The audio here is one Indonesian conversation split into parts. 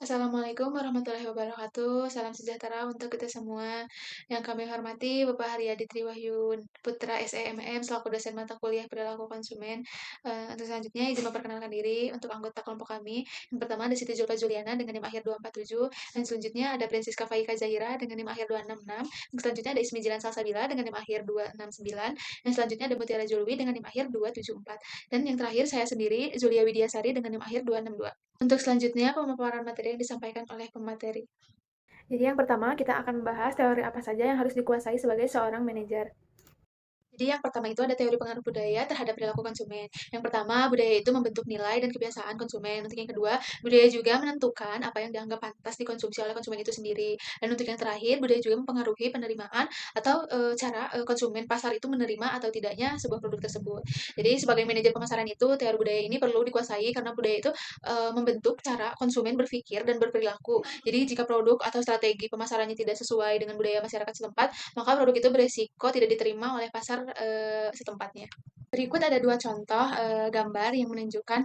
Assalamualaikum warahmatullahi wabarakatuh. Salam sejahtera untuk kita semua. Yang kami hormati Bapak Haryadi Triwahyu Putra SEMM selaku dosen mata kuliah perilaku konsumen. Untuk selanjutnya izin memperkenalkan diri untuk anggota kelompok kami. Yang pertama ada Siti Julfa Juliana dengan NIM akhir 247. Dan selanjutnya ada Francisca Faika Zahira dengan NIM akhir 266. Yang selanjutnya ada Ismi Jilan Salsabila dengan NIM akhir 269. Yang selanjutnya ada Mutiara Julwi dengan NIM akhir 274. Dan yang terakhir saya sendiri Zulia Widiasari dengan NIM akhir 262. Untuk selanjutnya, pemaparan materi yang disampaikan oleh pemateri. Jadi yang pertama, kita akan membahas teori apa saja yang harus dikuasai sebagai seorang manajer. Jadi yang pertama itu ada teori pengaruh budaya terhadap perilaku konsumen. Yang pertama, budaya itu membentuk nilai dan kebiasaan konsumen. Untuk yang kedua, budaya juga menentukan apa yang dianggap pantas dikonsumsi oleh konsumen itu sendiri. Dan untuk yang terakhir, budaya juga mempengaruhi penerimaan atau cara konsumen pasar itu menerima atau tidaknya sebuah produk tersebut. Jadi sebagai manajer pemasaran itu, teori budaya ini perlu dikuasai karena budaya itu membentuk cara konsumen berpikir dan berperilaku. Jadi jika produk atau strategi pemasarannya tidak sesuai dengan budaya masyarakat setempat, maka produk itu beresiko tidak diterima oleh pasar setempatnya. Berikut ada dua contoh gambar yang menunjukkan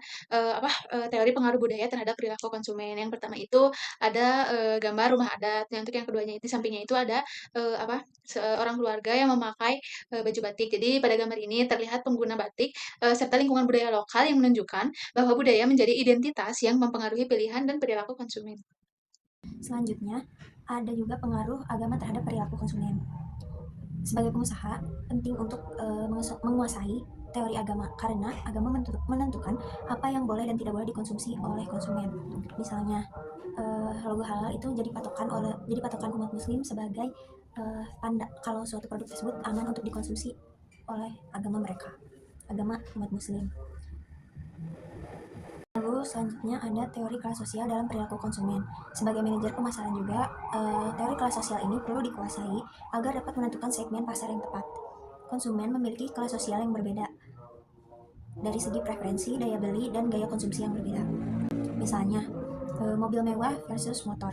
teori pengaruh budaya terhadap perilaku konsumen. Yang pertama itu ada gambar rumah adat. Yang untuk yang keduanya itu sampingnya itu ada seorang keluarga yang memakai baju batik. Jadi pada gambar ini terlihat pengguna batik serta lingkungan budaya lokal yang menunjukkan bahwa budaya menjadi identitas yang mempengaruhi pilihan dan perilaku konsumen. Selanjutnya, ada juga pengaruh agama terhadap perilaku konsumen. Sebagai pengusaha, penting untuk menguasai teori agama karena agama menentukan apa yang boleh dan tidak boleh dikonsumsi oleh konsumen. Misalnya, logo halal itu jadi patokan umat muslim sebagai tanda kalau suatu produk tersebut aman untuk dikonsumsi oleh agama mereka, agama umat muslim. Lalu selanjutnya ada teori kelas sosial dalam perilaku konsumen. Sebagai manajer pemasaran juga, teori kelas sosial ini perlu dikuasai agar dapat menentukan segmen pasar yang tepat. Konsumen memiliki kelas sosial yang berbeda dari segi preferensi, daya beli, dan gaya konsumsi yang berbeda. Misalnya, mobil mewah versus motor.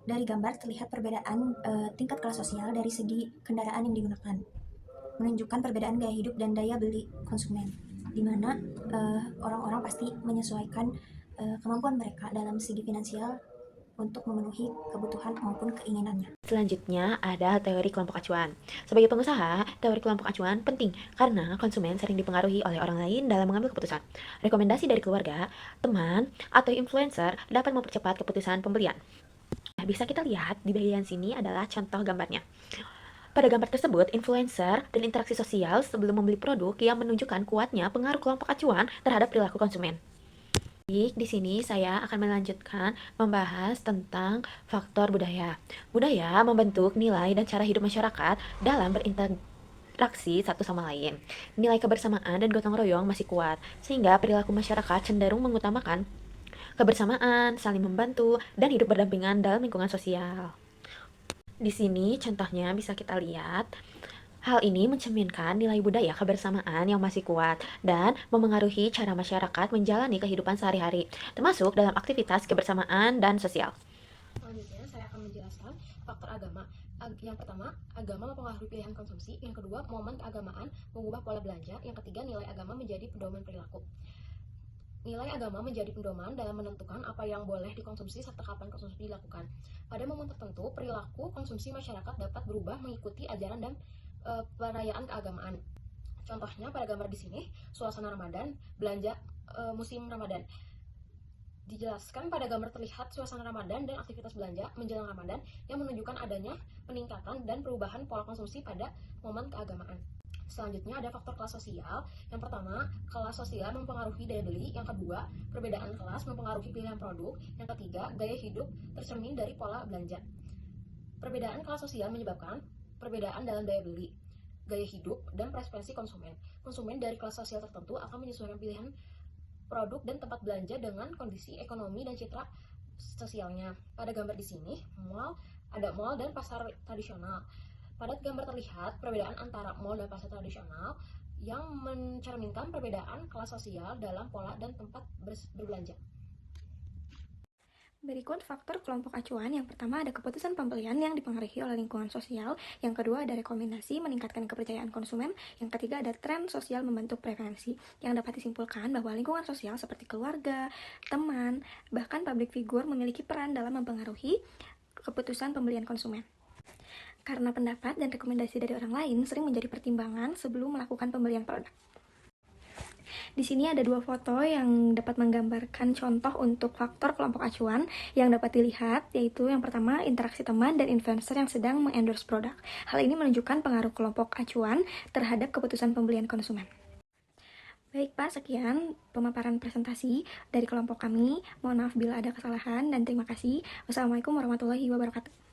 Dari gambar terlihat perbedaan tingkat kelas sosial dari segi kendaraan yang digunakan, menunjukkan perbedaan gaya hidup dan daya beli konsumen, di mana orang-orang pasti menyesuaikan kemampuan mereka dalam segi finansial untuk memenuhi kebutuhan maupun keinginannya. Selanjutnya ada teori kelompok acuan. Sebagai pengusaha, teori kelompok acuan penting karena konsumen sering dipengaruhi oleh orang lain dalam mengambil keputusan. Rekomendasi dari keluarga, teman, atau influencer dapat mempercepat keputusan pembelian. Nah, bisa kita lihat di bagian sini adalah contoh gambarnya. Pada gambar tersebut, influencer dan interaksi sosial sebelum membeli produk yang menunjukkan kuatnya pengaruh kelompok acuan terhadap perilaku konsumen. Baik, di sini saya akan melanjutkan membahas tentang faktor budaya. Budaya membentuk nilai dan cara hidup masyarakat dalam berinteraksi satu sama lain. Nilai kebersamaan dan gotong royong masih kuat, sehingga perilaku masyarakat cenderung mengutamakan kebersamaan, saling membantu, dan hidup berdampingan dalam lingkungan sosial. Di sini contohnya bisa kita lihat. Hal ini mencerminkan nilai budaya kebersamaan yang masih kuat dan memengaruhi cara masyarakat menjalani kehidupan sehari-hari, termasuk dalam aktivitas kebersamaan dan sosial. Selanjutnya, saya akan menjelaskan faktor agama. Yang pertama, agama mempengaruhi pilihan konsumsi. Yang kedua, momen keagamaan mengubah pola belanja. Yang ketiga, nilai agama menjadi pedoman perilaku. Nilai agama menjadi pedoman dalam menentukan apa yang boleh dikonsumsi serta kapan konsumsi dilakukan. Pada momen tertentu, perilaku konsumsi masyarakat dapat berubah mengikuti ajaran dan perayaan keagamaan. Contohnya pada gambar di sini, suasana Ramadan, belanja musim Ramadan. Dijelaskan pada gambar terlihat suasana Ramadan dan aktivitas belanja menjelang Ramadan yang menunjukkan adanya peningkatan dan perubahan pola konsumsi pada momen keagamaan. Selanjutnya ada faktor kelas sosial. Yang pertama, kelas sosial mempengaruhi daya beli. Yang kedua, perbedaan kelas mempengaruhi pilihan produk. Yang ketiga, gaya hidup tercermin dari pola belanja. Perbedaan kelas sosial menyebabkan perbedaan dalam daya beli, gaya hidup, dan preferensi konsumen. Konsumen dari kelas sosial tertentu akan menyesuaikan pilihan produk dan tempat belanja dengan kondisi ekonomi dan citra sosialnya. Pada gambar di sini, ada mall dan pasar tradisional. Pada gambar terlihat perbedaan antara mall dan pasar tradisional yang mencerminkan perbedaan kelas sosial dalam pola dan tempat berbelanja. Berikut faktor kelompok acuan. Yang pertama ada keputusan pembelian yang dipengaruhi oleh lingkungan sosial. Yang kedua ada rekomendasi meningkatkan kepercayaan konsumen. Yang ketiga ada tren sosial membentuk preferensi. Yang dapat disimpulkan bahwa lingkungan sosial seperti keluarga, teman, bahkan public figure memiliki peran dalam mempengaruhi keputusan pembelian konsumen. Karena pendapat dan rekomendasi dari orang lain sering menjadi pertimbangan sebelum melakukan pembelian produk. Di sini ada dua foto yang dapat menggambarkan contoh untuk faktor kelompok acuan yang dapat dilihat, yaitu yang pertama interaksi teman dan influencer yang sedang mengendorse produk. Hal ini menunjukkan pengaruh kelompok acuan terhadap keputusan pembelian konsumen. Baik Pak, sekian pemaparan presentasi dari kelompok kami. Mohon maaf bila ada kesalahan dan terima kasih. Wassalamualaikum warahmatullahi wabarakatuh.